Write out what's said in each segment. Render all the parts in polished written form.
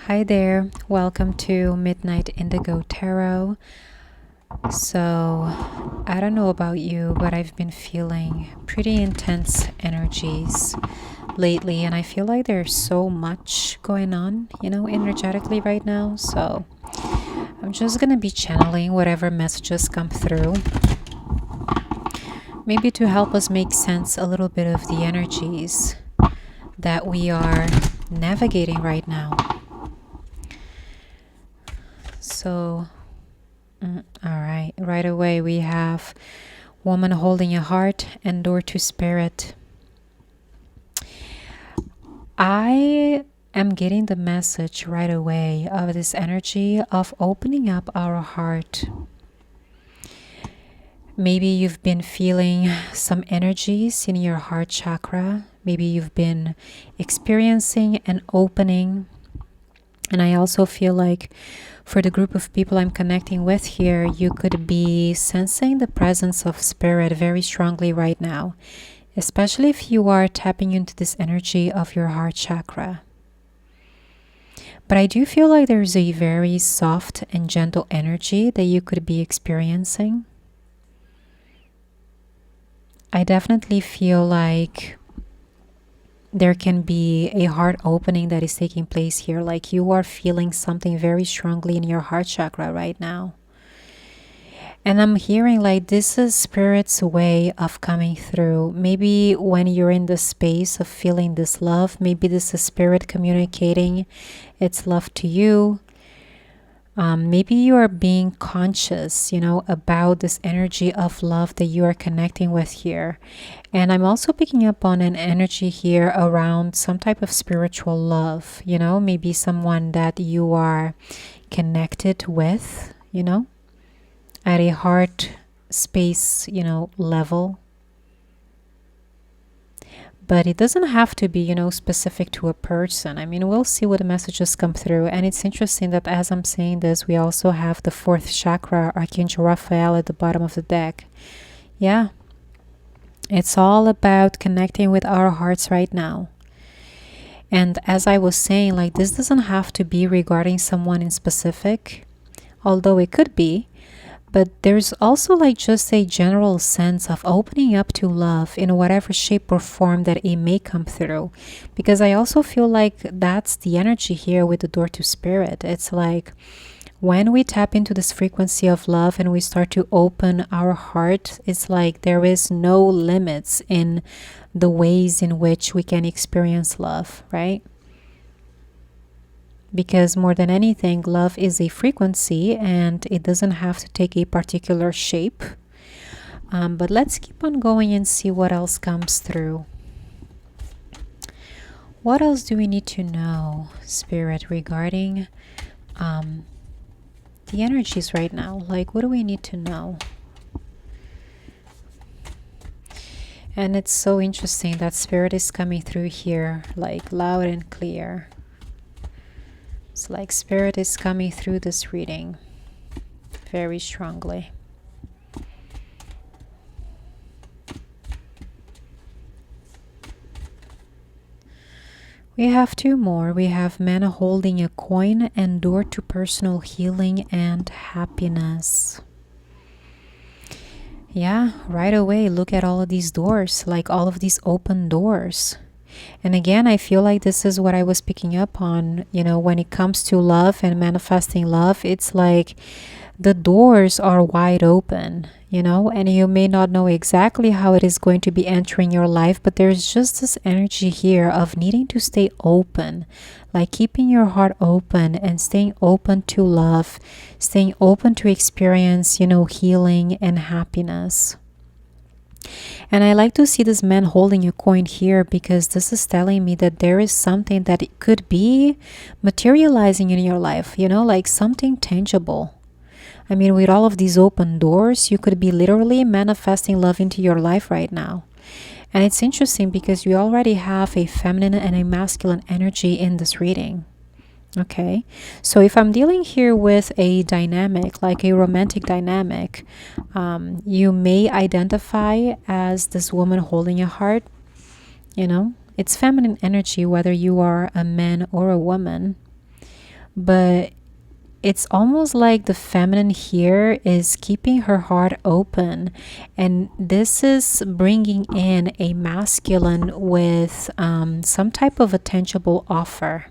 Hi there, welcome to Midnight Indigo Tarot. I don't know about you, but I've been feeling pretty intense energies lately, and I feel like there's so much going on, energetically right now. So, I'm just gonna be channeling whatever messages come through, maybe to help us make sense a little bit of the energies that we are navigating right now. So, all right, right away we have woman holding a heart and door to spirit. I am getting the message right away of this energy of opening up our heart. Maybe you've been feeling some energies in your heart chakra. Maybe you've been experiencing an opening. And I also feel like for the group of people I'm connecting with here, you could be sensing the presence of spirit very strongly right now, especially if you are tapping into this energy of your heart chakra. But I do feel like there's a very soft and gentle energy that you could be experiencing. I definitely feel like there can be a heart opening that is taking place here, like you are feeling something very strongly in your heart chakra right now. And I'm hearing like this is spirit's way of coming through. Maybe when you're in the space of feeling this love, maybe this is spirit communicating its love to you. Maybe you are being conscious, about this energy of love that you are connecting with here. And I'm also picking up on an energy here around some type of spiritual love, maybe someone that you are connected with, at a heart space, level. But it doesn't have to be, specific to a person. I mean, we'll see what the messages come through. And it's interesting that as I'm saying this, we also have the fourth chakra, Archangel Raphael, at the bottom of the deck. Yeah. It's all about connecting with our hearts right now. And as I was saying, like, this doesn't have to be regarding someone in specific, although it could be. But there's also like just a general sense of opening up to love in whatever shape or form that it may come through. Because I also feel like that's the energy here with the door to spirit. It's like when we tap into this frequency of love and we start to open our heart, it's like there is no limits in the ways in which we can experience love, right? Because more than anything, love is a frequency and it doesn't have to take a particular shape. But let's keep on going and see what else comes through. What else do we need to know, Spirit, regarding the energies right now? Like, what do we need to know? And it's so interesting that Spirit is coming through here, like loud and clear. It's like Spirit is coming through this reading very strongly. We have two more. We have man holding a coin and door to personal healing and happiness. Yeah, right away, look at all of these doors, like all of these open doors. And again, I feel like this is what I was picking up on, when it comes to love and manifesting love, it's like the doors are wide open, and you may not know exactly how it is going to be entering your life, but there's just this energy here of needing to stay open, like keeping your heart open and staying open to love, staying open to experience, healing and happiness. And I like to see this man holding a coin here because this is telling me that there is something that it could be materializing in your life, like something tangible. I mean, with all of these open doors, you could be literally manifesting love into your life right now. And it's interesting because you already have a feminine and a masculine energy in this reading. Okay, so if I'm dealing here with a dynamic, like a romantic dynamic, you may identify as this woman holding a heart. It's feminine energy, whether you are a man or a woman. but it's almost like the feminine here is keeping her heart open, and this is bringing in a masculine with some type of a tangible offer,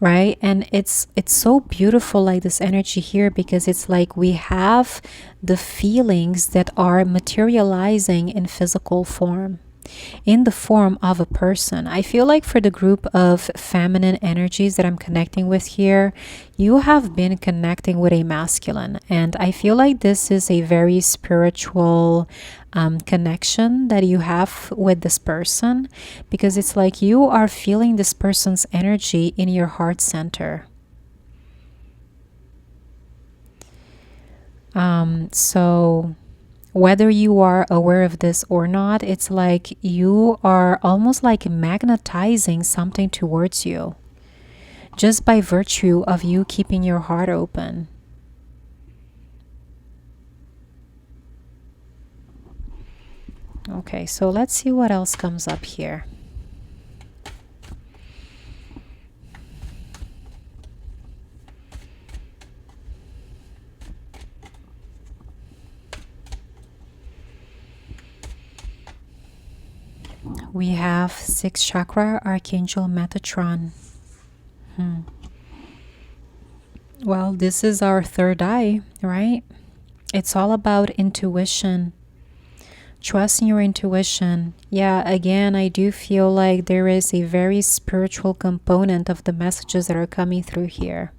right? And it's so beautiful, like this energy here, because it's like we have the feelings that are materializing in physical form, in the form of a person. I feel like for the group of feminine energies that I'm connecting with here, you have been connecting with a masculine. And I feel like this is a very spiritual connection that you have with this person, because it's like you are feeling this person's energy in your heart center. So whether you are aware of this or not, it's like you are almost like magnetizing something towards you just by virtue of you keeping your heart open. Okay, so let's see what else comes up here. We have 6th chakra, Archangel Metatron. Well, this is our third eye, right? It's all about intuition. Trusting your intuition. Yeah, again, I do feel like there is a very spiritual component of the messages that are coming through here.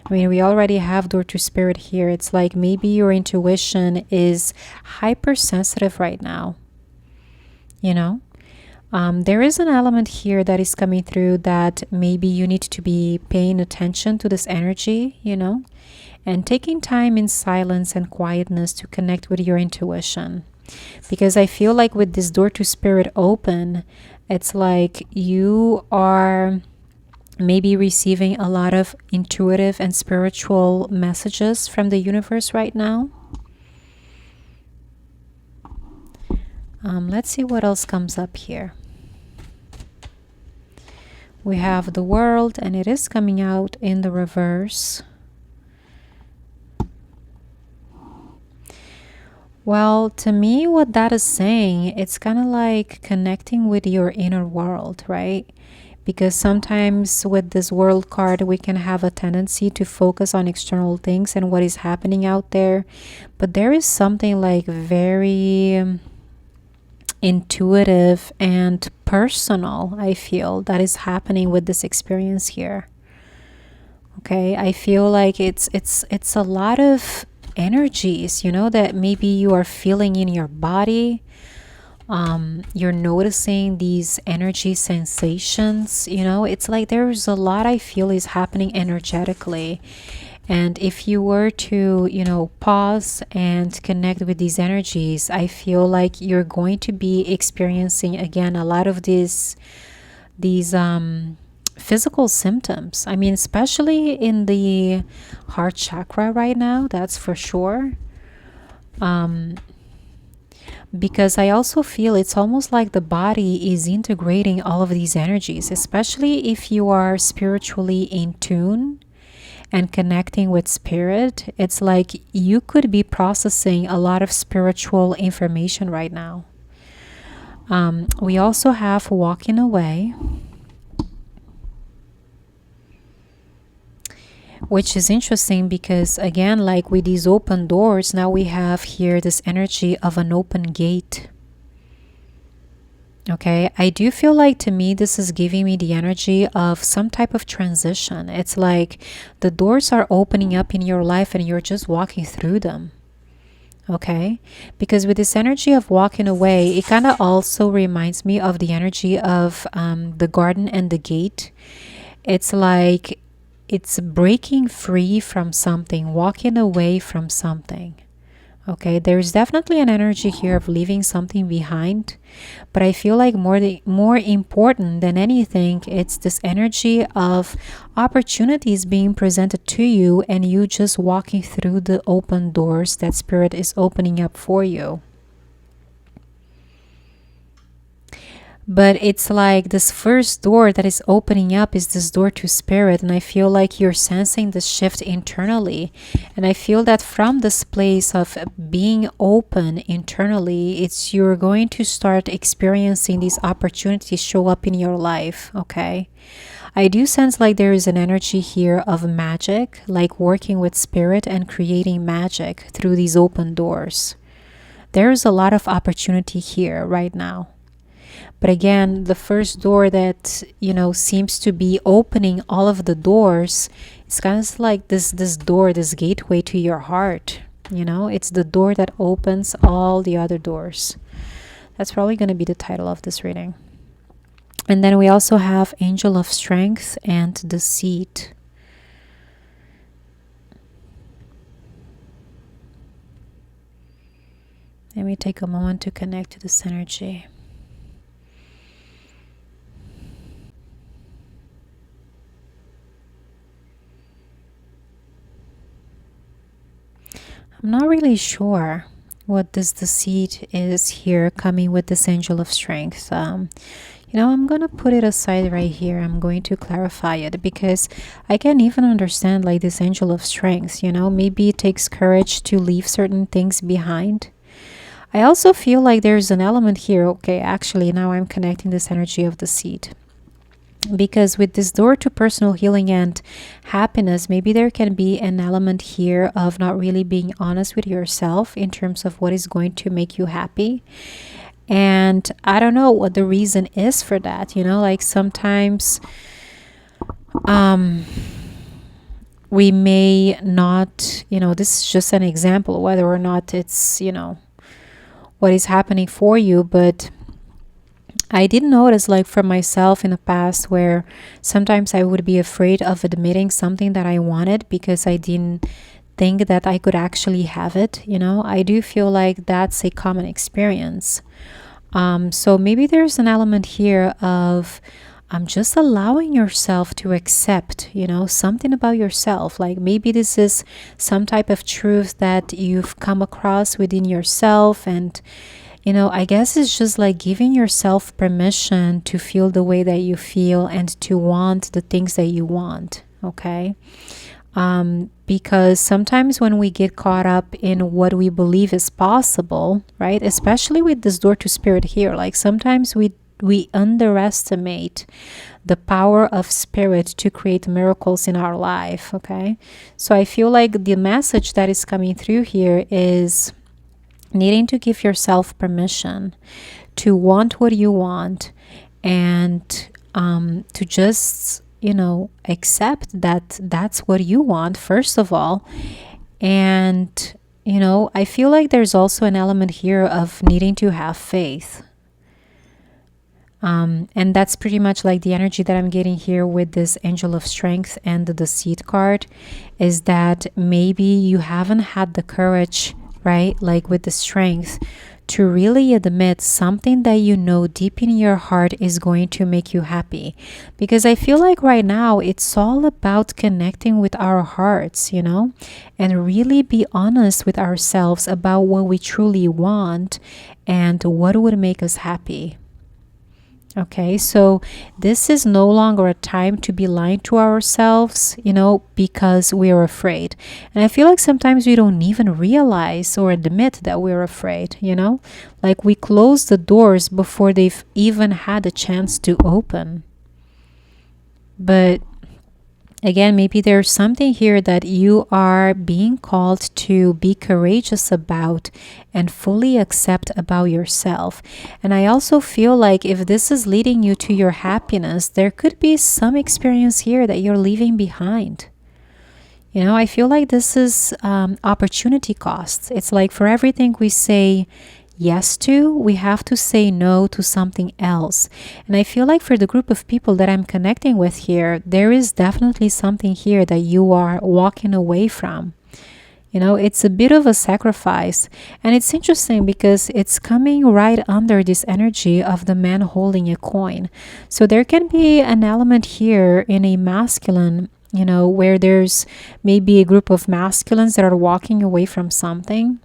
I mean, we already have door to spirit here. It's like maybe your intuition is hypersensitive right now. You know? There is an element here that is coming through that maybe you need to be paying attention to this energy, you know, and taking time in silence and quietness to connect with your intuition. Because I feel like with this door to spirit open, it's like you are maybe receiving a lot of intuitive and spiritual messages from the universe right now. Let's see what else comes up here. We have the World, and it is coming out in the reverse. Well, to me, what that is saying, it's kind of like connecting with your inner world, right? Because sometimes with this World card, we can have a tendency to focus on external things and what is happening out there. But there is something like very intuitive and personal, I feel, that is happening with this experience here. Okay, I feel like it's a lot of energies, you know, that maybe you are feeling in your body. You're noticing these energy sensations, you know. It's like there's a lot I feel is happening energetically. And if you were to, you know, pause and connect with these energies, I feel like you're going to be experiencing again a lot of these physical symptoms. I mean, especially in the heart chakra right now, that's for sure. Because I also feel it's almost like the body is integrating all of these energies, especially if you are spiritually in tune and connecting with spirit. It's like you could be processing a lot of spiritual information right now. We also have walking away, which is interesting because again, like with these open doors, now we have here this energy of an open gate. Okay, I do feel like to me this is giving me the energy of some type of transition. It's like the doors are opening up in your life and you're just walking through them. Okay, because with this energy of walking away, it kind of also reminds me of the energy of the garden and the gate. It's like it's breaking free from something, walking away from something. Okay, there's definitely an energy here of leaving something behind, but I feel like more important than anything, it's this energy of opportunities being presented to you and you just walking through the open doors that spirit is opening up for you. But it's like this first door that is opening up is this door to spirit, and I feel like you're sensing the shift internally. And I feel that from this place of being open internally, it's you're going to start experiencing these opportunities show up in your life. Okay, I do sense like there is an energy here of magic, like working with spirit and creating magic through these open doors. There's a lot of opportunity here right now. But again, the first door that, seems to be opening all of the doors, it's kind of like this door, this gateway to your heart. It's the door that opens all the other doors. That's probably going to be the title of this reading. And then we also have Angel of Strength and Deceit. Let me take a moment to connect to this energy. I'm not really sure what this deceit is here coming with this Angel of Strength. I'm going to put it aside right here. I'm going to clarify it because I can even understand like this Angel of Strength, maybe it takes courage to leave certain things behind. I also feel like there's an element here. Okay, actually now I'm connecting this energy of deceit. Because with this door to personal healing and happiness, maybe there can be an element here of not really being honest with yourself in terms of what is going to make you happy. And I don't know what the reason is for that. Like sometimes we may not, this is just an example, whether or not it's, what is happening for you, but I did notice like for myself in the past where sometimes I would be afraid of admitting something that I wanted because I didn't think that I could actually have it. I do feel like that's a common experience. So maybe there's an element here of just allowing yourself to accept, something about yourself. Like maybe this is some type of truth that you've come across within yourself, and I guess it's just like giving yourself permission to feel the way that you feel and to want the things that you want. Okay. Because sometimes when we get caught up in what we believe is possible, right, especially with this door to spirit here, like sometimes we underestimate the power of spirit to create miracles in our life. Okay, so I feel like the message that is coming through here is needing to give yourself permission to want what you want, and to just accept that that's what you want first of all. And I feel like there's also an element here of needing to have faith. And that's pretty much like the energy that I'm getting here with this Angel of Strength and the Deceit card, is that maybe you haven't had the courage, right, like with the Strength, to really admit something that deep in your heart is going to make you happy. Because I feel like right now it's all about connecting with our hearts, and really be honest with ourselves about what we truly want and what would make us happy. Okay, so this is no longer a time to be lying to ourselves, because we're afraid. And I feel like sometimes we don't even realize or admit that we're afraid, like we close the doors before they've even had a chance to open. But again, maybe there's something here that you are being called to be courageous about and fully accept about yourself. And I also feel like if this is leading you to your happiness, there could be some experience here that you're leaving behind. I feel like this is opportunity costs. It's like for everything we say yes to, we have to say no to something else. And I feel like for the group of people that I'm connecting with here, there is definitely something here that you are walking away from. It's a bit of a sacrifice. And it's interesting because it's coming right under this energy of the man holding a coin. So there can be an element here in a masculine, where there's maybe a group of masculines that are walking away from something.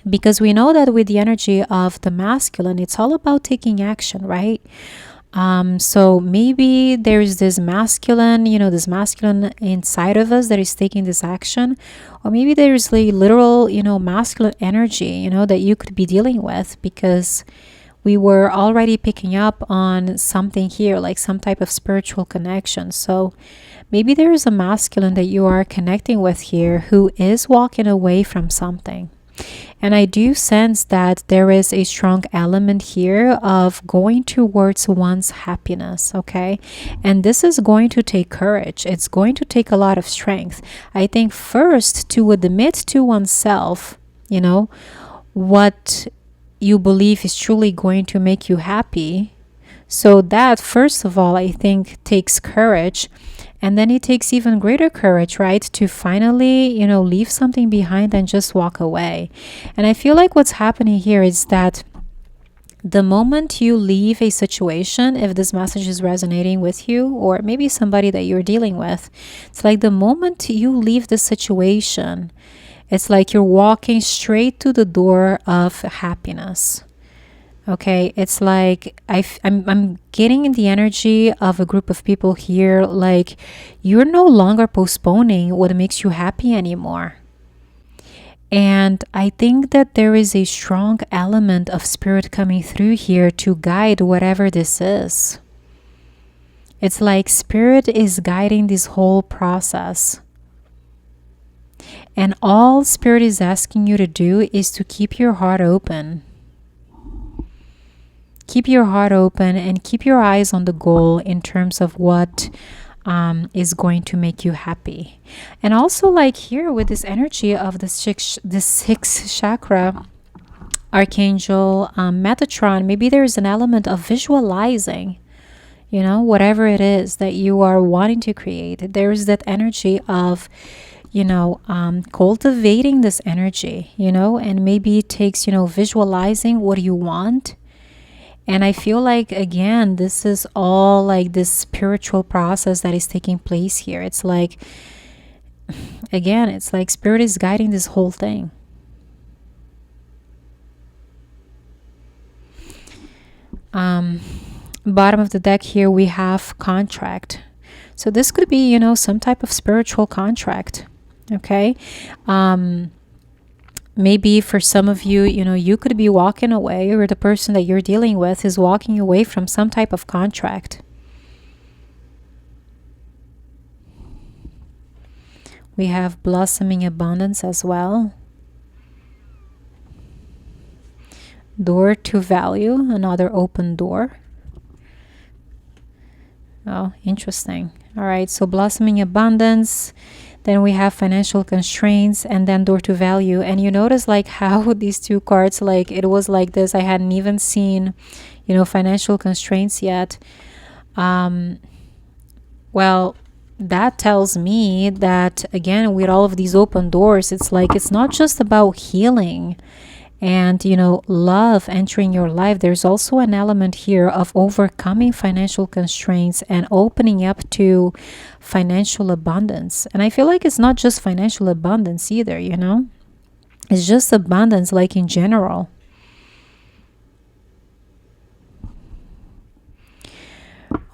Because we know that with the energy of the masculine, it's all about taking action, right? So maybe there's this masculine, this masculine inside of us that is taking this action, or maybe there's a literal, masculine energy, that you could be dealing with, because we were already picking up on something here, like some type of spiritual connection. So maybe there is a masculine that you are connecting with here who is walking away from something. And I do sense that there is a strong element here of going towards one's happiness, okay? And this is going to take courage. It's going to take a lot of strength. I think first to admit to oneself, what you believe is truly going to make you happy. So that, first of all, I think takes courage. And then it takes even greater courage, right? To finally, leave something behind and just walk away. And I feel like what's happening here is that the moment you leave a situation, if this message is resonating with you, or maybe somebody that you're dealing with, it's like the moment you leave the situation, it's like you're walking straight to the door of happiness. Okay, it's like I'm getting the energy of a group of people here, like you're no longer postponing what makes you happy anymore. And I think that there is a strong element of spirit coming through here to guide whatever this is. It's like spirit is guiding this whole process. And all spirit is asking you to do is to keep your heart open. Keep your heart open and keep your eyes on the goal in terms of what is going to make you happy. And also, like here with this energy of the sixth chakra, Archangel Metatron, maybe there's an element of visualizing, whatever it is that you are wanting to create. There is that energy of cultivating this energy, and maybe it takes, visualizing what you want. And I feel like, again, this is all like this spiritual process that is taking place here. It's like, again, it's like spirit is guiding this whole thing. Bottom of the deck here, we have contract. So this could be, some type of spiritual contract. Okay. Maybe for some of you, you could be walking away, or the person that you're dealing with is walking away from some type of contract. We have blossoming abundance as well. Door to value, another open door. Oh, interesting. All right, so blossoming abundance. Then we have financial constraints, and then door to value. And you notice like how these two cards, like it was like this. I hadn't even seen, financial constraints yet. Well, that tells me that, again, with all of these open doors, it's like it's not just about healing and love entering your life. There's also an element here of overcoming financial constraints and opening up to financial abundance. And I feel like it's not just financial abundance either, it's just abundance, like in general.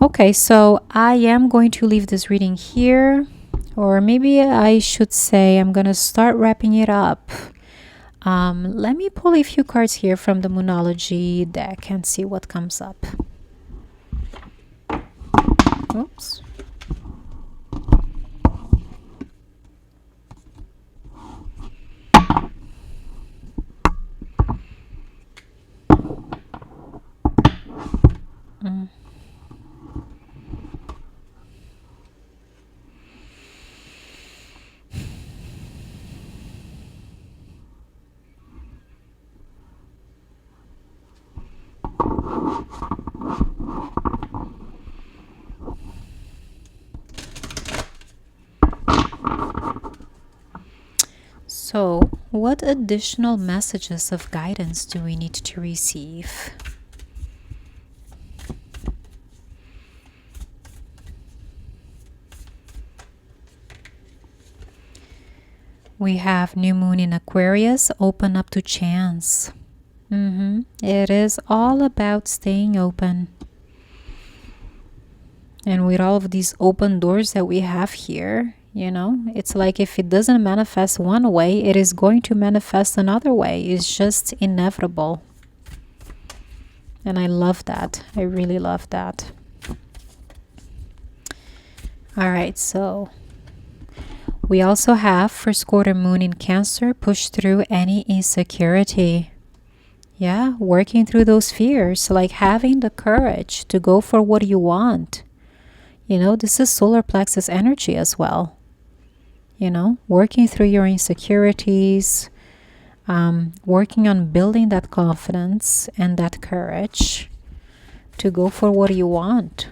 Okay, so I am going to leave this reading here, or maybe I should say I'm gonna start wrapping it up. Let me pull a few cards here from the Moonology deck and see what comes up. Oops. So, what additional messages of guidance do we need to receive? We have new moon in Aquarius, open up to chance. It is all about staying open. And with all of these open doors that we have here, you know, it's like if it doesn't manifest one way, it is going to manifest another way. It's just inevitable. And I love that. I really love that. All right, so we also have first quarter moon in Cancer, push through any insecurity. Yeah, working through those fears, like having the courage to go for what you want. You know, this is solar plexus energy as well. You know, working through your insecurities, working on building that confidence and that courage to go for what you want.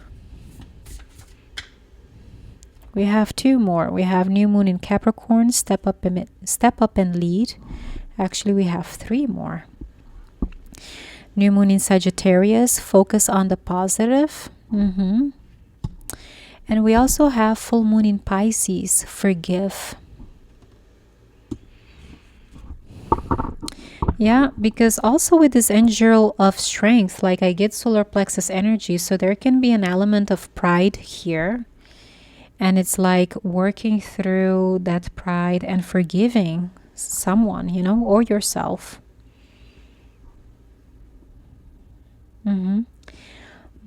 We have two more. We have new moon in Capricorn, step up and lead. Actually, we have three more. New moon in Sagittarius, focus on the positive. And we also have full moon in Pisces, forgive. Yeah, because also with this angel of strength, like I get solar plexus energy, so there can be an element of pride here. And it's like working through that pride and forgiving someone, you know, or yourself.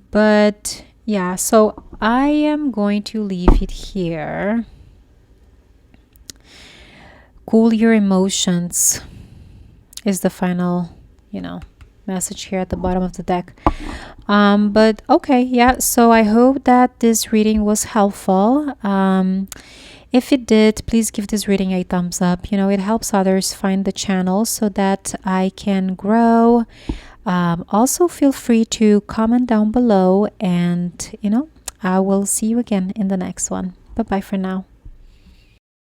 But yeah, so I am going to leave it here. Cool your emotions is the final, you know, message here at the bottom of the deck. But okay, yeah, so I hope that this reading was helpful. If it did, please give this reading a thumbs up. You know, it helps others find the channel so that I can grow. Also feel free to comment down below, and you know, I will see you again in the next one. Bye bye for now.